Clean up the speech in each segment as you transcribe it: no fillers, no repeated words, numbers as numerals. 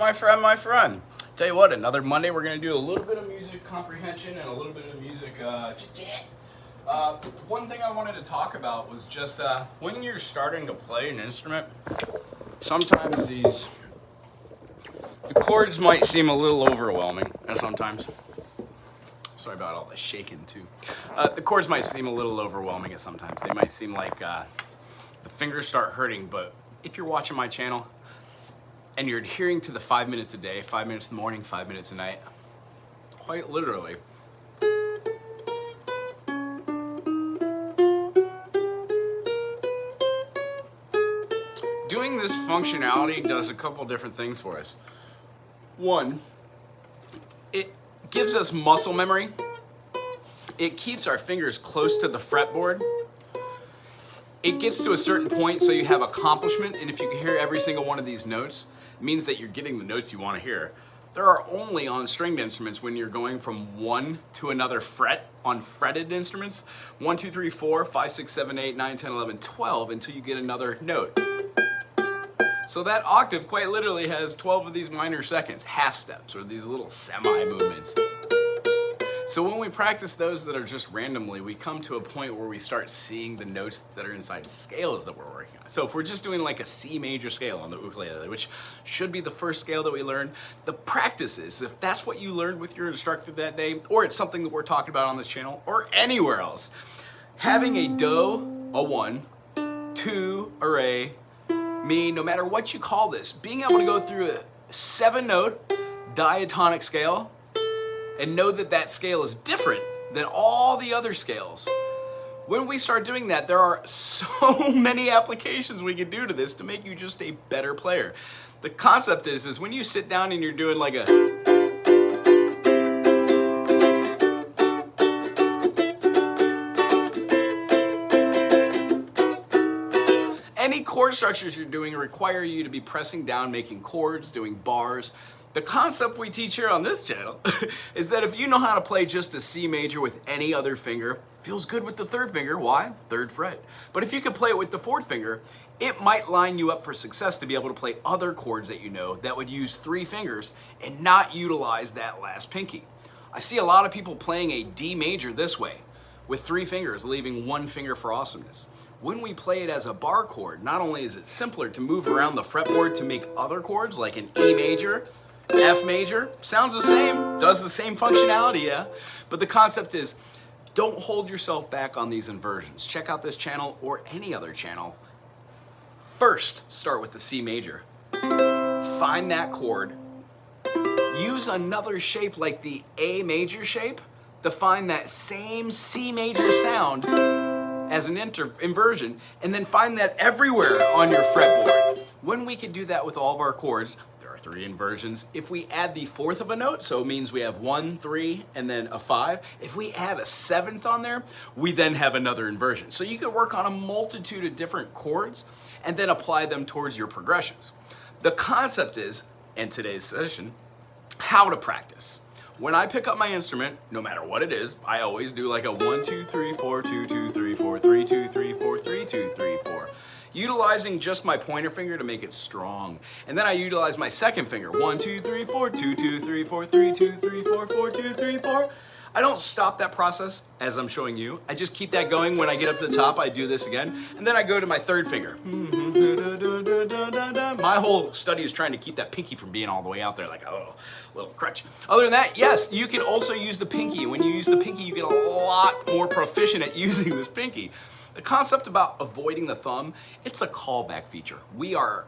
my friend. Tell you what, another Monday we're going to do a little bit of music comprehension and a little bit of music chit-chat. One thing I wanted to talk about was just when you're starting to play an instrument, sometimes the chords might seem a little overwhelming, and sometimes, sorry about all the shaking too. The chords might seem a little overwhelming at sometimes. They might seem like the fingers start hurting, but if you're watching my channel and you're adhering to the 5 minutes a day, 5 minutes in the morning, 5 minutes a night, quite literally, doing this functionality does a couple different things for us. One, it gives us muscle memory. It keeps our fingers close to the fretboard. It gets to a certain point so you have accomplishment, and if you can hear every single one of these notes, it means that you're getting the notes you want to hear. There are only on stringed instruments when you're going from one to another fret on fretted instruments, 1, 2, 3, 4, 5, 6, 7, 8, 9, 10, 11, 12 until you get another note. So that octave quite literally has 12 of these minor seconds, half steps, or these little semi movements. So when we practice those that are just randomly, we come to a point where we start seeing the notes that are inside scales that we're working on. So if we're just doing like a C major scale on the ukulele, which should be the first scale that we learn, the practice is, if that's what you learned with your instructor that day, or it's something that we're talking about on this channel, or anywhere else, having a do, a 1, 2, a re, mi, no matter what you call this, being able to go through a 7-note diatonic scale and know that that scale is different than all the other scales. When we start doing that, there are so many applications we can do to this to make you just a better player. The concept is when you sit down and you're doing like a any chord structures you're doing require you to be pressing down, making chords, doing bars. The concept we teach here on this channel is that if you know how to play just a C major with any other finger, feels good with the third finger, why? Third fret. But if you could play it with the fourth finger, it might line you up for success to be able to play other chords that you know that would use 3 fingers and not utilize that last pinky. I see a lot of people playing a D major this way, with 3 fingers, leaving 1 finger for awesomeness. When we play it as a bar chord, not only is it simpler to move around the fretboard to make other chords like an E major, F major, sounds the same, does the same functionality, yeah? But the concept is, don't hold yourself back on these inversions. Check out this channel or any other channel. First, start with the C major. Find that chord. Use another shape like the A major shape to find that same C major sound as an inversion, and then find that everywhere on your fretboard. When we can do that with all of our chords, 3 inversions. If we add the 4th of a note, so it means we have 1, 3, and then a 5. If we add a 7th on there, we then have another inversion. So you could work on a multitude of different chords and then apply them towards your progressions. The concept is, in today's session, how to practice. When I pick up my instrument, no matter what it is, I always do like a 1, 2, 3, 4, 2, 2, 3, 4, 3, 2, 3, 4, 3, 2, 3, 4. Utilizing just my pointer finger to make it strong. And then I utilize my second finger. 1, 2, 3, 4, 2, 2, 3, 4, 3, 2, 3, 4, 4, 2, 3, 4. I don't stop that process as I'm showing you. I just keep that going. When I get up to the top, I do this again. And then I go to my third finger. My whole study is trying to keep that pinky from being all the way out there like a little crutch. Other than that, yes, you can also use the pinky. When you use the pinky, you get a lot more proficient at using this pinky. The concept about avoiding the thumb, it's a callback feature. We are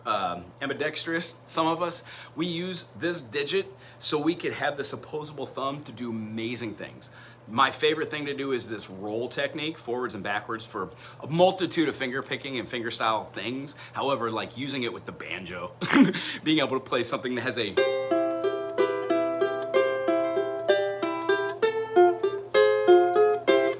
ambidextrous, some of us. We use this digit so we could have this opposable thumb to do amazing things. My favorite thing to do is this roll technique, forwards and backwards, for a multitude of finger picking and finger style things. However, like using it with the banjo, being able to play something that has a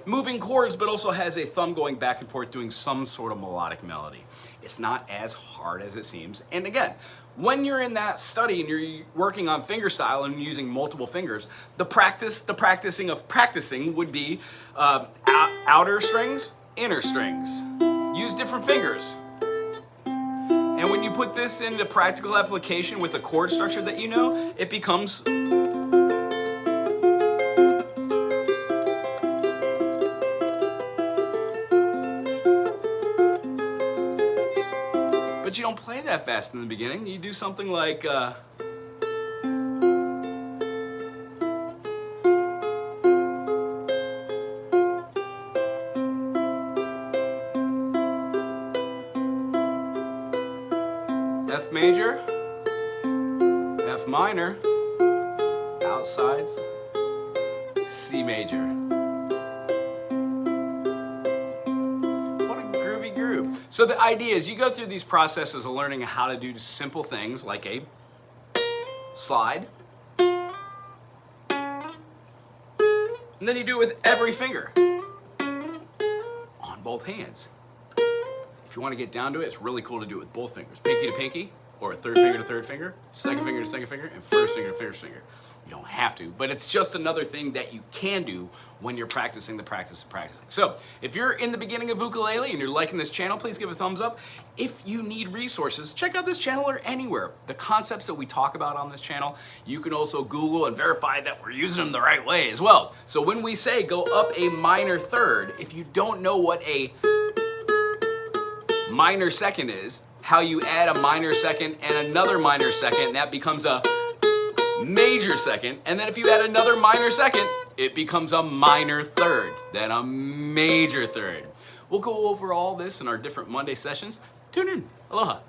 moving chords, but also has a thumb going back and forth doing some sort of melodic melody. It's not as hard as it seems. And again, when you're in that study and you're working on finger style and using multiple fingers, the practicing of practicing would be outer strings, inner strings. Use different fingers. And when you put this into practical application with a chord structure that you know, it becomes but you don't play that fast in the beginning. You do something like F major, F minor, outsides, C major. What a groovy groove. So the idea is you go through these processes of learning how to do simple things like a slide, and then you do it with every finger on both hands. If you want to get down to it, it's really cool to do it with both fingers. Pinky to pinky, or third finger to third finger, second finger to second finger, and first finger to first finger. You don't have to, but it's just another thing that you can do when you're practicing the practice of practicing. So if you're in the beginning of ukulele and you're liking this channel, please give a thumbs up. If you need resources, check out this channel or anywhere. The concepts that we talk about on this channel, you can also Google and verify that we're using them the right way as well. So when we say go up a minor third, if you don't know what a minor second is, how you add a minor second and another minor second, that becomes a major second, and then if you add another minor second, it becomes a minor third, then a major third. We'll go over all this in our different Monday sessions. Tune in. Aloha.